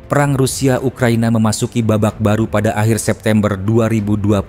Perang Rusia-Ukraina memasuki babak baru pada akhir September 2025.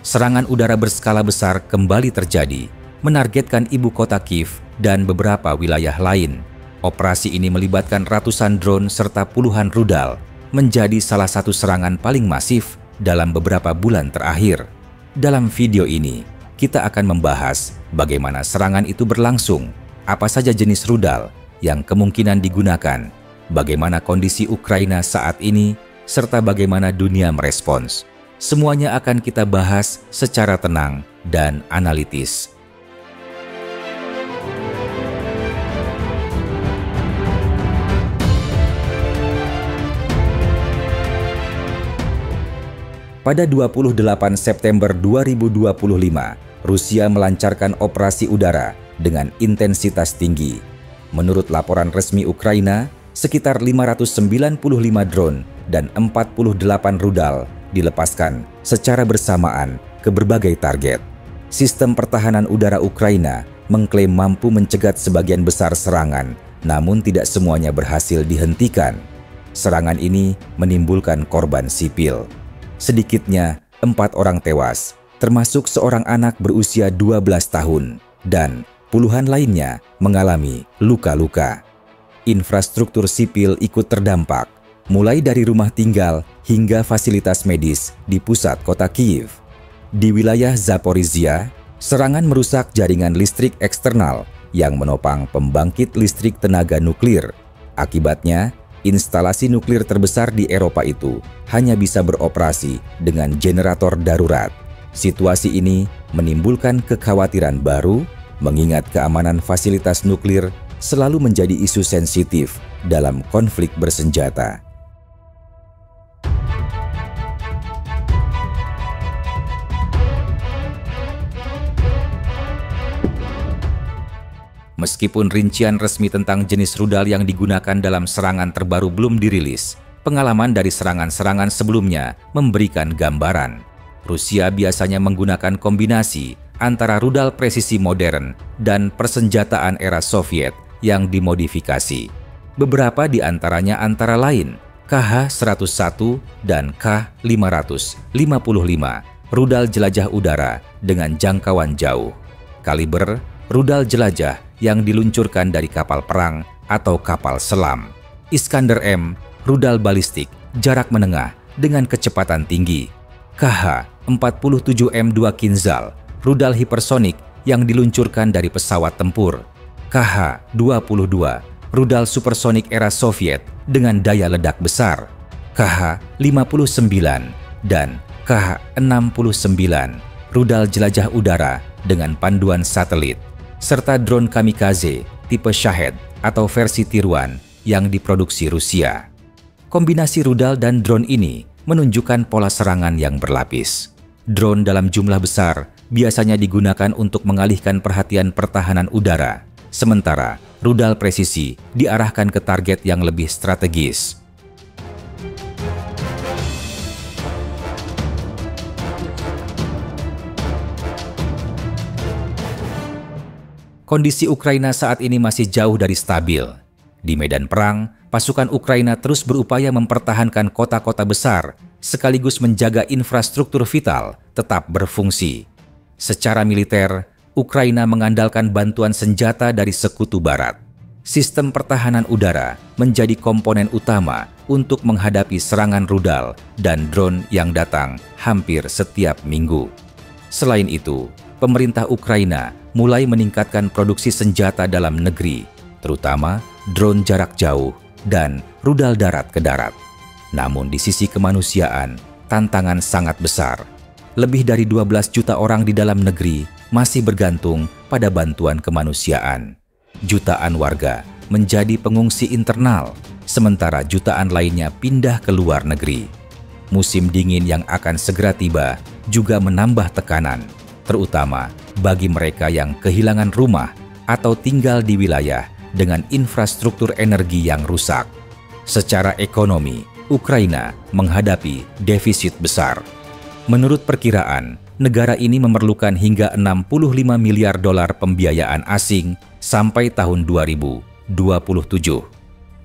Serangan udara berskala besar kembali terjadi, menargetkan ibu kota Kiev dan beberapa wilayah lain. Operasi ini melibatkan ratusan drone serta puluhan rudal, menjadi salah satu serangan paling masif dalam beberapa bulan terakhir. Dalam video ini, kita akan membahas bagaimana serangan itu berlangsung, apa saja jenis rudal yang kemungkinan digunakan, bagaimana kondisi Ukraina saat ini, serta bagaimana dunia merespons. Semuanya akan kita bahas secara tenang dan analitis. Pada 28 September 2025, Rusia melancarkan operasi udara dengan intensitas tinggi. Menurut laporan resmi Ukraina, sekitar 595 drone dan 48 rudal dilepaskan secara bersamaan ke berbagai target. Sistem pertahanan udara Ukraina mengklaim mampu mencegat sebagian besar serangan, namun tidak semuanya berhasil dihentikan. Serangan ini menimbulkan korban sipil. Sedikitnya 4 orang tewas, termasuk seorang anak berusia 12 tahun, dan puluhan lainnya mengalami luka-luka. Infrastruktur sipil ikut terdampak, mulai dari rumah tinggal hingga fasilitas medis di pusat kota Kiev. Di wilayah Zaporizhia, serangan merusak jaringan listrik eksternal yang menopang pembangkit listrik tenaga nuklir. Akibatnya, instalasi nuklir terbesar di Eropa itu hanya bisa beroperasi dengan generator darurat. Situasi ini menimbulkan kekhawatiran baru, mengingat keamanan fasilitas nuklir selalu menjadi isu sensitif dalam konflik bersenjata. Meskipun rincian resmi tentang jenis rudal yang digunakan dalam serangan terbaru belum dirilis, pengalaman dari serangan-serangan sebelumnya memberikan gambaran. Rusia biasanya menggunakan kombinasi antara rudal presisi modern dan persenjataan era Soviet yang dimodifikasi. Beberapa di antaranya antara lain KH-101 dan K-555, rudal jelajah udara dengan jangkauan jauh. Kaliber, rudal jelajah yang diluncurkan dari kapal perang atau kapal selam. Iskander-M, rudal balistik jarak menengah dengan kecepatan tinggi. KH-47M2 Kinzhal, rudal hipersonik yang diluncurkan dari pesawat tempur. KH-22, rudal supersonik era Soviet dengan daya ledak besar. KH-59 dan KH-69, rudal jelajah udara dengan panduan satelit, serta drone kamikaze tipe Shahed atau versi tiruan yang diproduksi Rusia. Kombinasi rudal dan drone ini menunjukkan pola serangan yang berlapis. Drone dalam jumlah besar biasanya digunakan untuk mengalihkan perhatian pertahanan udara, sementara rudal presisi diarahkan ke target yang lebih strategis. Kondisi Ukraina saat ini masih jauh dari stabil. Di medan perang, pasukan Ukraina terus berupaya mempertahankan kota-kota besar, sekaligus menjaga infrastruktur vital tetap berfungsi. Secara militer, Ukraina mengandalkan bantuan senjata dari sekutu barat. Sistem pertahanan udara menjadi komponen utama untuk menghadapi serangan rudal dan drone yang datang hampir setiap minggu. Selain itu, pemerintah Ukraina mulai meningkatkan produksi senjata dalam negeri, terutama drone jarak jauh dan rudal darat ke darat. Namun di sisi kemanusiaan, tantangan sangat besar. Lebih dari 12 juta orang di dalam negeri masih bergantung pada bantuan kemanusiaan. Jutaan warga menjadi pengungsi internal, sementara jutaan lainnya pindah ke luar negeri. Musim dingin yang akan segera tiba juga menambah tekanan, terutama bagi mereka yang kehilangan rumah atau tinggal di wilayah dengan infrastruktur energi yang rusak. Secara ekonomi, Ukraina menghadapi defisit besar. Menurut perkiraan, negara ini memerlukan hingga 65 miliar dolar pembiayaan asing sampai tahun 2027.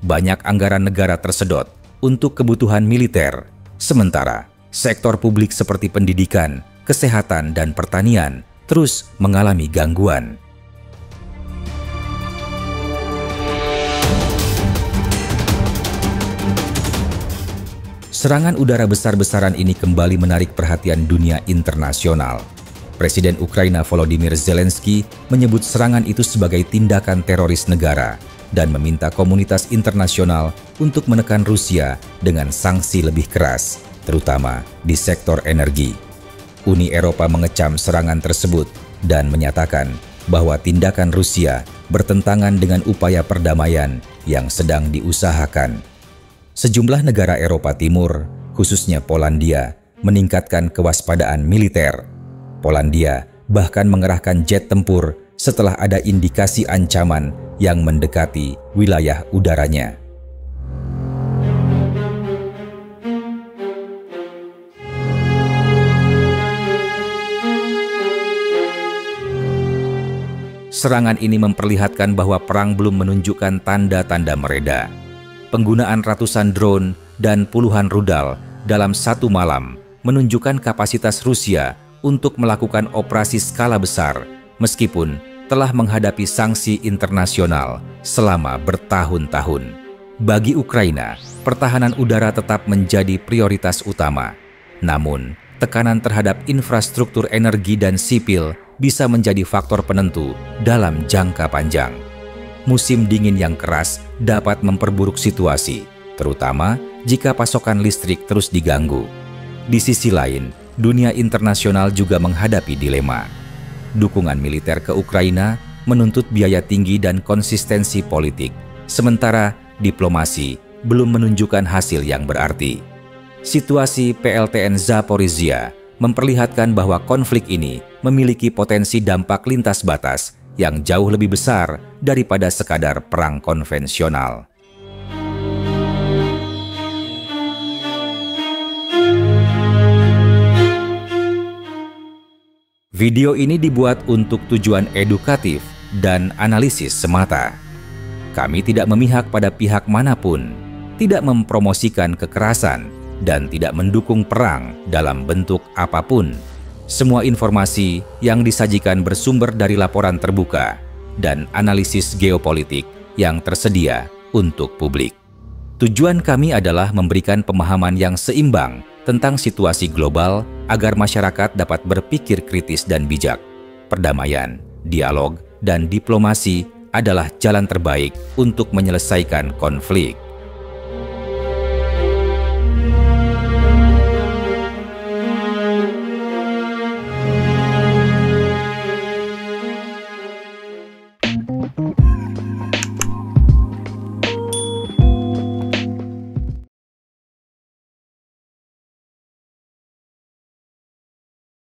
banyak anggaran negara tersedot untuk kebutuhan militer, sementara sektor publik seperti pendidikan, kesehatan, dan pertanian terus mengalami gangguan. Serangan udara besar-besaran ini kembali menarik perhatian dunia internasional. Presiden Ukraina Volodymyr Zelensky menyebut serangan itu sebagai tindakan teroris negara dan meminta komunitas internasional untuk menekan Rusia dengan sanksi lebih keras, terutama di sektor energi. Uni Eropa mengecam serangan tersebut dan menyatakan bahwa tindakan Rusia bertentangan dengan upaya perdamaian yang sedang diusahakan. Sejumlah negara Eropa Timur, khususnya Polandia, meningkatkan kewaspadaan militer. Polandia bahkan mengerahkan jet tempur setelah ada indikasi ancaman yang mendekati wilayah udaranya. Serangan ini memperlihatkan bahwa perang belum menunjukkan tanda-tanda mereda. Penggunaan ratusan drone dan puluhan rudal dalam satu malam menunjukkan kapasitas Rusia untuk melakukan operasi skala besar meskipun telah menghadapi sanksi internasional selama bertahun-tahun. Bagi Ukraina, pertahanan udara tetap menjadi prioritas utama. Namun, tekanan terhadap infrastruktur energi dan sipil bisa menjadi faktor penentu dalam jangka panjang. Musim dingin yang keras dapat memperburuk situasi, terutama jika pasokan listrik terus diganggu. Di sisi lain, dunia internasional juga menghadapi dilema. Dukungan militer ke Ukraina menuntut biaya tinggi dan konsistensi politik, sementara diplomasi belum menunjukkan hasil yang berarti. Situasi PLTN Zaporizhia memperlihatkan bahwa konflik ini memiliki potensi dampak lintas batas yang jauh lebih besar daripada sekadar perang konvensional. Video ini dibuat untuk tujuan edukatif dan analisis semata. Kami tidak memihak pada pihak manapun, tidak mempromosikan kekerasan, dan tidak mendukung perang dalam bentuk apapun. Semua informasi yang disajikan bersumber dari laporan terbuka dan analisis geopolitik yang tersedia untuk publik. Tujuan kami adalah memberikan pemahaman yang seimbang tentang situasi global agar masyarakat dapat berpikir kritis dan bijak. Perdamaian, dialog, dan diplomasi adalah jalan terbaik untuk menyelesaikan konflik.